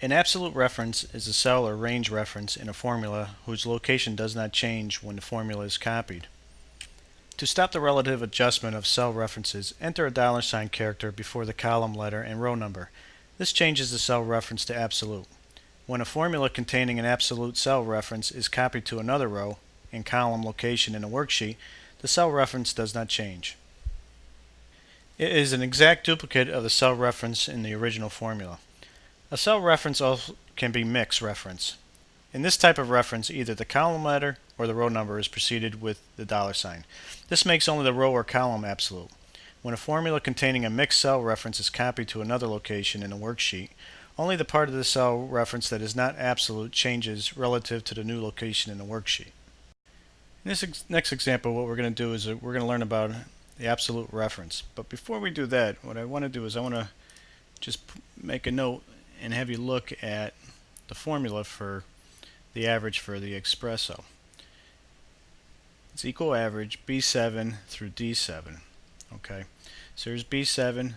An absolute reference is a cell or range reference in a formula whose location does not change when the formula is copied. To stop the relative adjustment of cell references, enter a $ character before the column letter and row number. This changes the cell reference to absolute. When a formula containing an absolute cell reference is copied to another row and column location in a worksheet, the cell reference does not change. It is an exact duplicate of the cell reference in the original formula. A cell reference also can be mixed reference. In this type of reference, either the column letter or the row number is preceded with the $. This makes only the row or column absolute. When a formula containing a mixed cell reference is copied to another location in a worksheet, only the part of the cell reference that is not absolute changes relative to the new location in the worksheet. In this next example, what we're going to do is we're going to learn about the absolute reference. But before we do that, what I want to do is I want to just make a note and have you look at the formula for the average for the espresso. It's equal average B7 through D7. Okay, so here's B7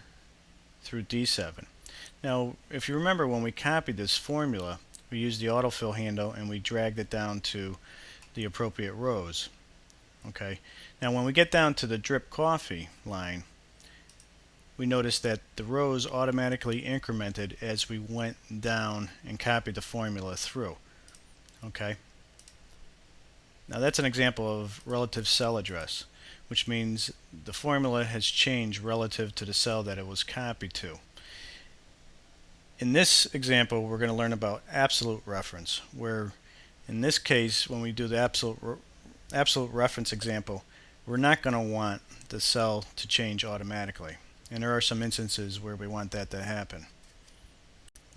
through D7. Now, if you remember when we copied this formula, we used the autofill handle and we dragged it down to the appropriate rows. Okay, now when we get down to the drip coffee line, we notice that the rows automatically incremented as we went down and copied the formula through. Okay. Now that's an example of relative cell address, which means the formula has changed relative to the cell that it was copied to. In this example, we're going to learn about absolute reference, where in this case, when we do the absolute reference example, we're not going to want the cell to change automatically. And there are some instances where we want that to happen.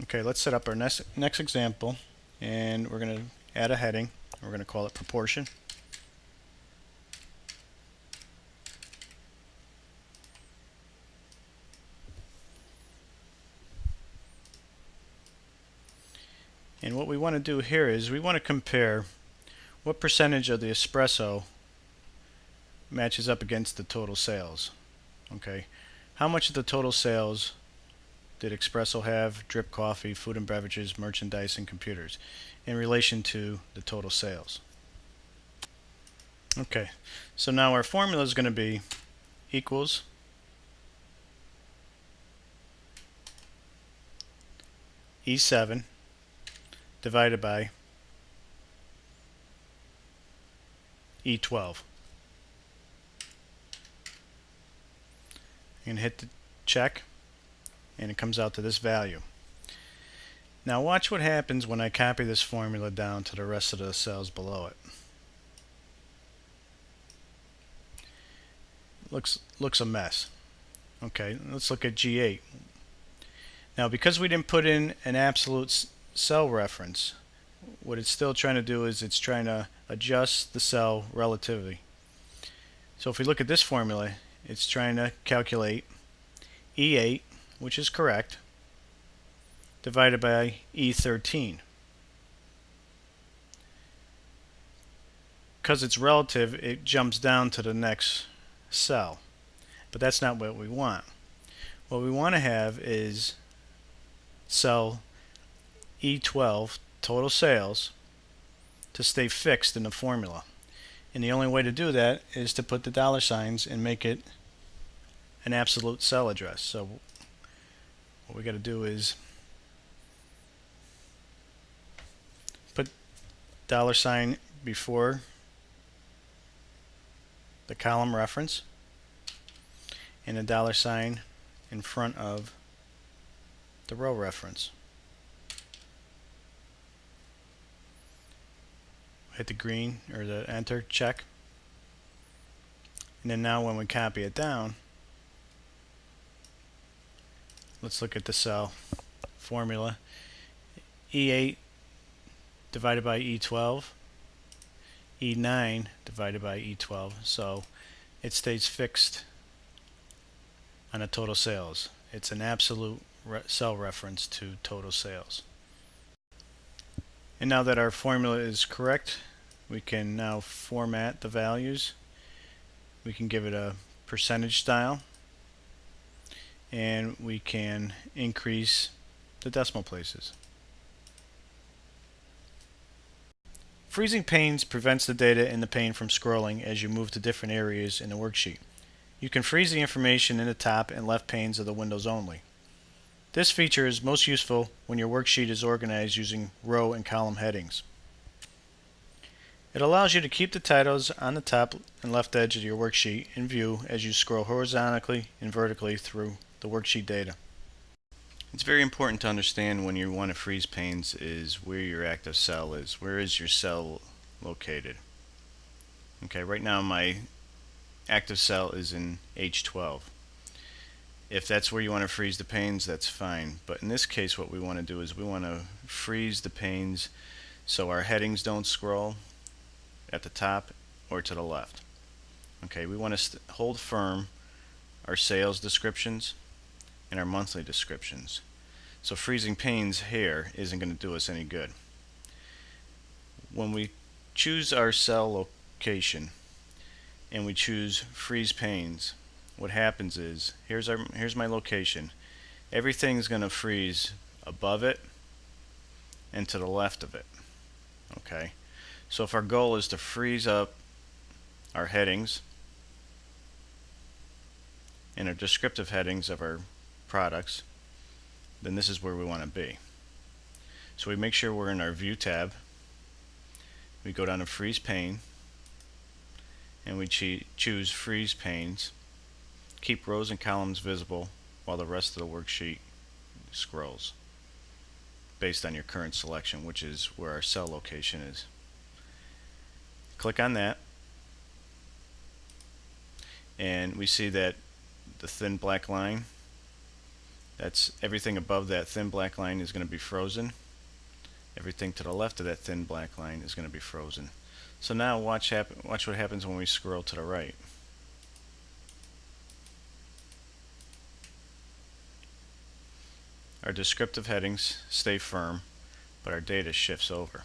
Okay, let's set up our next example, and we're going to add a heading. We're going to call it proportion. And what we want to do here is we want to compare what percentage of the espresso matches up against the total sales. Okay, how much of the total sales did espresso have, drip coffee, food and beverages, merchandise, and computers in relation to the total sales? Okay, so now our formula is going to be equals E7 divided by E12. And hit the check, and it comes out to this value. Now watch what happens when I copy this formula down to the rest of the cells below it. Looks a mess. Okay, let's look at G8. Now because we didn't put in an absolute cell reference, what it's still trying to do is it's trying to adjust the cell relatively. So if we look at this formula, it's trying to calculate E8, which is correct, divided by E13. Because it's relative, it jumps down to the next cell. But that's not what we want. What we want to have is cell E12, total sales, to stay fixed in the formula. And the only way to do that is to put the $ and make it an absolute cell address. So what we got to do is put $ before the column reference and a $ in front of the row reference. Hit the green or the enter check, and then now when we copy it down, let's look at the cell formula. E8 divided by E12, E9 divided by E12, so it stays fixed on the total sales. It's an absolute cell reference to total sales. And now that our formula is correct, we can now format the values. We can give it a percentage style, and we can increase the decimal places. Freezing panes prevents the data in the pane from scrolling as you move to different areas in the worksheet. You can freeze the information in the top and left panes of the windows only. This feature is most useful when your worksheet is organized using row and column headings. It allows you to keep the titles on the top and left edge of your worksheet in view as you scroll horizontally and vertically through the worksheet data. It's very important to understand when you want to freeze panes is where your active cell is. Where is your cell located? Okay, right now my active cell is in H12. If that's where you want to freeze the panes, that's fine. But in this case, what we want to do is we want to freeze the panes so our headings don't scroll at the top or to the left. Okay, we want to hold firm our sales descriptions and our monthly descriptions. So freezing panes here isn't going to do us any good. When we choose our cell location and we choose freeze panes, what happens is here's my location. Everything's going to freeze above it and to the left of it. Okay, so if our goal is to freeze up our headings and our descriptive headings of our products, then this is where we want to be. So we make sure we're in our View tab. We go down to Freeze Pane and we choose Freeze Panes. Keep rows and columns visible while the rest of the worksheet scrolls based on your current selection, which is where our cell location is. Click on that and we see that the thin black line, that's everything above that thin black line is going to be frozen. Everything to the left of that thin black line is going to be frozen. So now watch what happens when we scroll to the right. Our descriptive headings stay firm, but our data shifts over.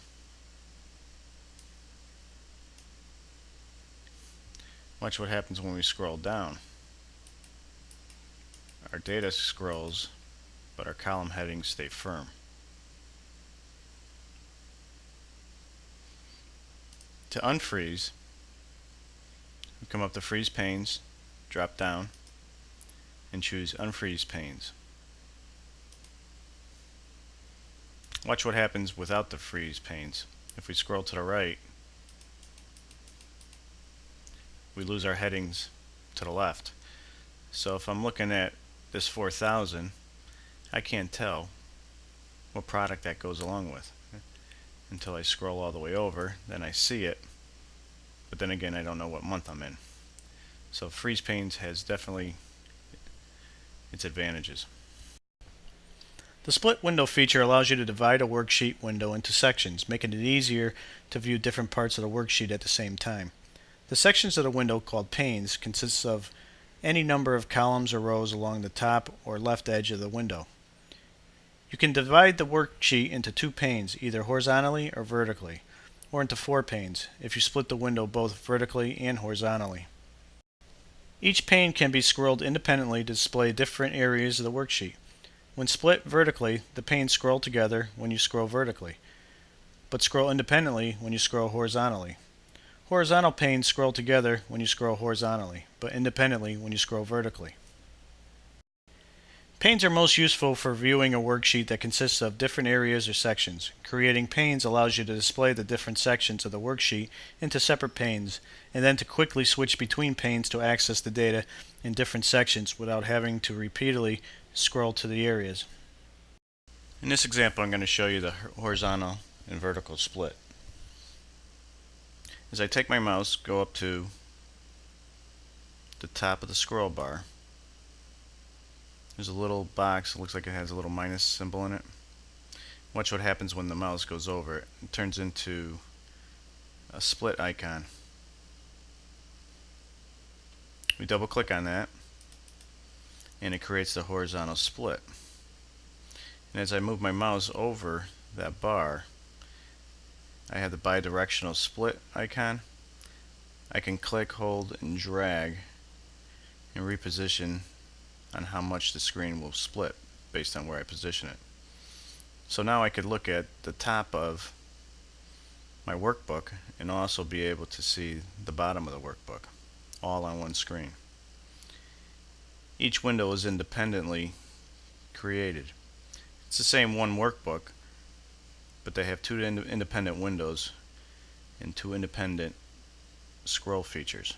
Watch what happens when we scroll down. Our data scrolls, but our column headings stay firm. To unfreeze, we come up to Freeze Panes, drop down, and choose Unfreeze Panes. Watch what happens without the freeze panes. If we scroll to the right, we lose our headings to the left. So if I'm looking at this 4000, I can't tell what product that goes along with until I scroll all the way over. Then I see it, but then again I don't know what month I'm in. So Freeze Panes has definitely its advantages. The split window feature allows you to divide a worksheet window into sections, making it easier to view different parts of the worksheet at the same time. The sections of the window, called panes, consists of any number of columns or rows along the top or left edge of the window. You can divide the worksheet into two panes, either horizontally or vertically, or into four panes if you split the window both vertically and horizontally. Each pane can be scrolled independently to display different areas of the worksheet. When split vertically, the panes scroll together when you scroll vertically, but scroll independently when you scroll horizontally. Horizontal panes scroll together when you scroll horizontally, but independently when you scroll vertically. Panes are most useful for viewing a worksheet that consists of different areas or sections. Creating panes allows you to display the different sections of the worksheet into separate panes, and then to quickly switch between panes to access the data in different sections without having to repeatedly scroll to the areas. In this example, I'm going to show you the horizontal and vertical split. As I take my mouse, go up to the top of the scroll bar, there's a little box. It looks like it has a little minus symbol in it. Watch what happens when the mouse goes over it. It turns into a split icon. We double click on that and it creates the horizontal split. And as I move my mouse over that bar, I have the bidirectional split icon. I can click, hold, and drag and reposition on how much the screen will split based on where I position it. So now I could look at the top of my workbook and also be able to see the bottom of the workbook all on one screen. Each window is independently created. It's the same one workbook, but they have two independent windows and two independent scroll features.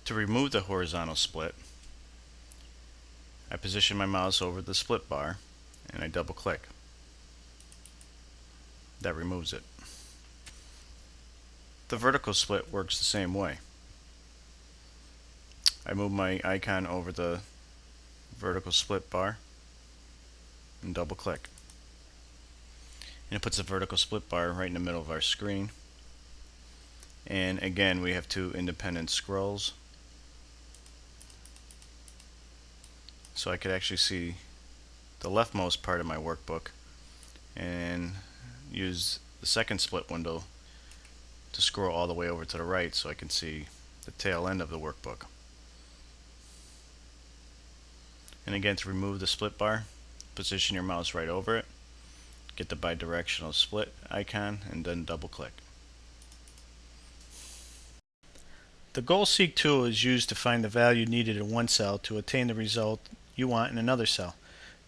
To remove the horizontal split, I position my mouse over the split bar and I double click. That removes it. The vertical split works the same way. I move my icon over the vertical split bar and double click. And it puts the vertical split bar right in the middle of our screen. And again, we have two independent scrolls. So I could actually see the leftmost part of my workbook and use the second split window to scroll all the way over to the right so I can see the tail end of the workbook. And again, to remove the split bar, position your mouse right over it, get the bidirectional split icon, and then double click. The Goal Seek tool is used to find the value needed in one cell to attain the result you want in another cell.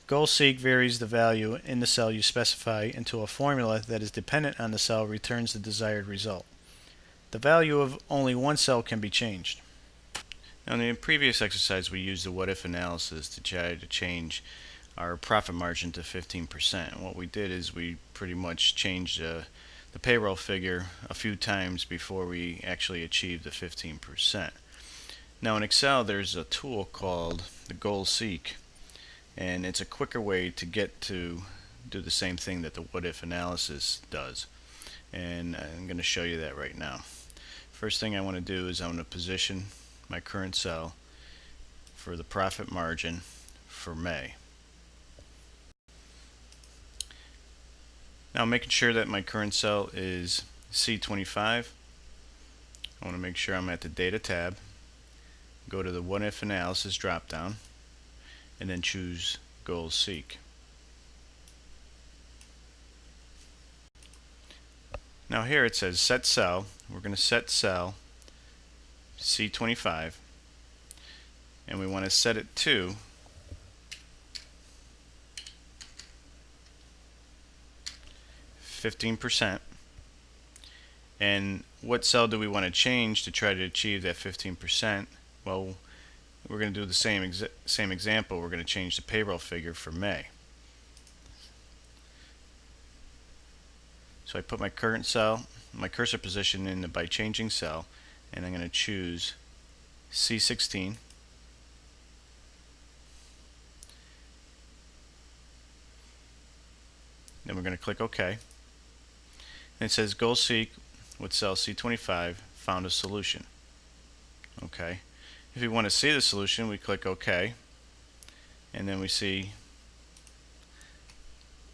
Goal Seek varies the value in the cell you specify until a formula that is dependent on the cell returns the desired result. The value of only one cell can be changed. Now, in the previous exercise, we used the what-if analysis to try to change our profit margin to 15%. And what we did is we pretty much changed the payroll figure a few times before we actually achieved the 15%. Now in Excel there's a tool called the Goal Seek, and it's a quicker way to get to do the same thing that the what-if analysis does, and I'm going to show you that right now. First thing I want to do is I'm going to position my current cell for the profit margin for May. Now, making sure that my current cell is C25, I want to make sure I'm at the Data tab, go to the What If Analysis drop-down, and then choose Goal Seek. Now here it says Set Cell. We're going to set cell C25, and we want to set it to 15%. And what cell do we want to change to try to achieve that 15%? Well, we're going to do the same example. We're going to change the payroll figure for May. So I put my current cell, my cursor position in by changing cell, and I'm going to choose C16. Then we're going to click OK. And it says Goal Seek with cell C25 found a solution. Okay. If we want to see the solution, we click OK, and then we see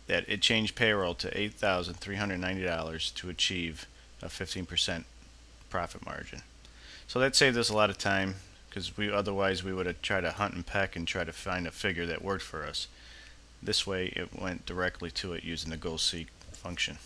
that it changed payroll to $8,390 to achieve a 15% profit margin. So that saved us a lot of time, because otherwise we would have tried to hunt and peck and try to find a figure that worked for us. This way it went directly to it using the Goal Seek function.